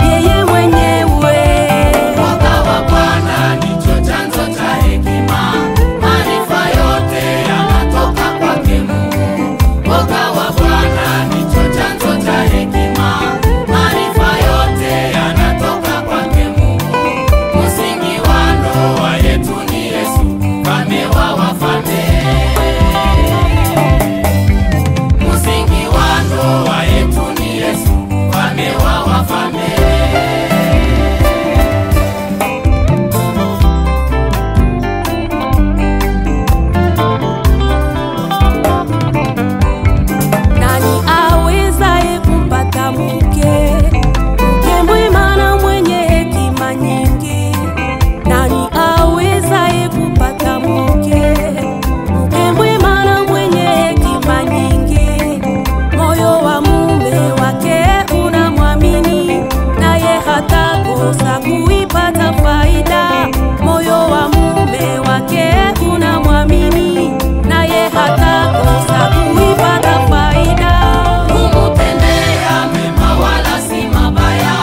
yeye mwenyewe. Woga wa Bwana ndicho chanzo cha hekima, maarifa yote yanatoka kwake Mungu. Woga wa Bwana ndicho chanzo cha hekima, maarifa yote yanatoka kwake Mungu. Msingi wa ndoa yetu ni Yesu, mfalme wa wafalme. Msingi wa ndoa yetu ni Yesu, mfalme wa wafalme. Nani awezaye kumpata mke mwema na mwenye hekima nyingi? Nani awezaye kupata mke mwema na mwenye hekima nyingi? Moyo wa mume wake unamwamini, naye hatakosa kuipata faida. Moyo wa mume wake unamwamini, naye hatakosa kuipata faida. Kumtendea mema wala si mabaya,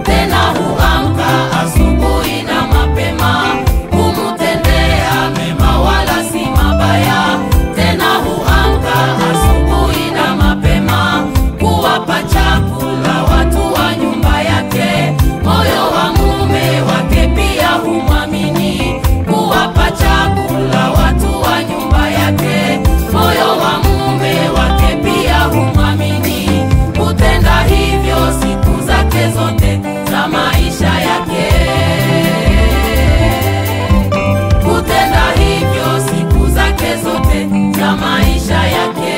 tena huamka asubuhi na mapema. Kumtendea mema wala si mabaya, tena huamka asubuhi na mapema. Kuwapa chakula watu wa nyumba yake, moyo wa mume wake pia humwamini. Kuwapa chakula watu wa nyumba yake, moyo wa mume wake pia humwamini. Kutenda hivyo siku zake zote za maisha yake. Kutenda hivyo siku zake zote za maisha yake.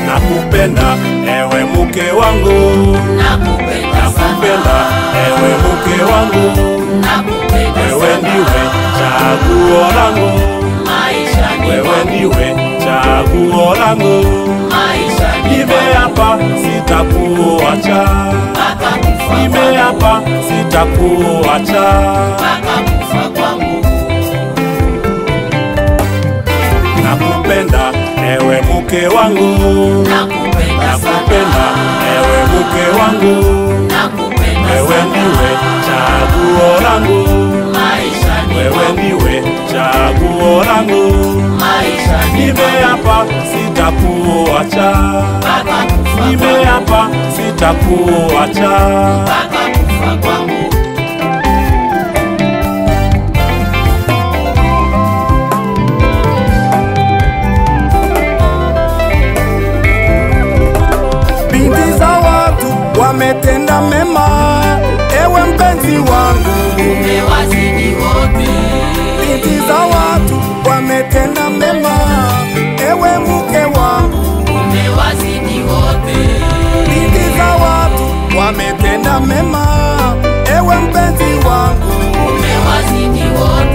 Nakupenda ewe mke wangu, Nakupenda nakupenda ewe mke wangu, nakupenda wewe ndiwe chaguo langu, maisha ni wewe ndiwe chaguo langu. maisha ni Nimeapa sitakuacha, mpaka kufa nimeapa sitakuacha. mpaka kufa kwangu. Nakupenda ewe mke wangu, Nakupenda nakupenda ewe mke wangu, nakupenda wewe ndiwe chaguo langu, maisha ni wewe ndiwe chaguo langu. maisha ni Nimeapa sitakuacha, mpaka kufa kwangu. nimeapa sitakuacha. Mpaka kufa kwangu. Binti za watu wametenda mema, ewe mpenzi wangu. Umewazidi wote. Binti za watu wametenda mema, ewe mke wangu. Umewazidi wote. Binti za watu wametenda mema, ewe mpenzi wangu. Umewazidi wote.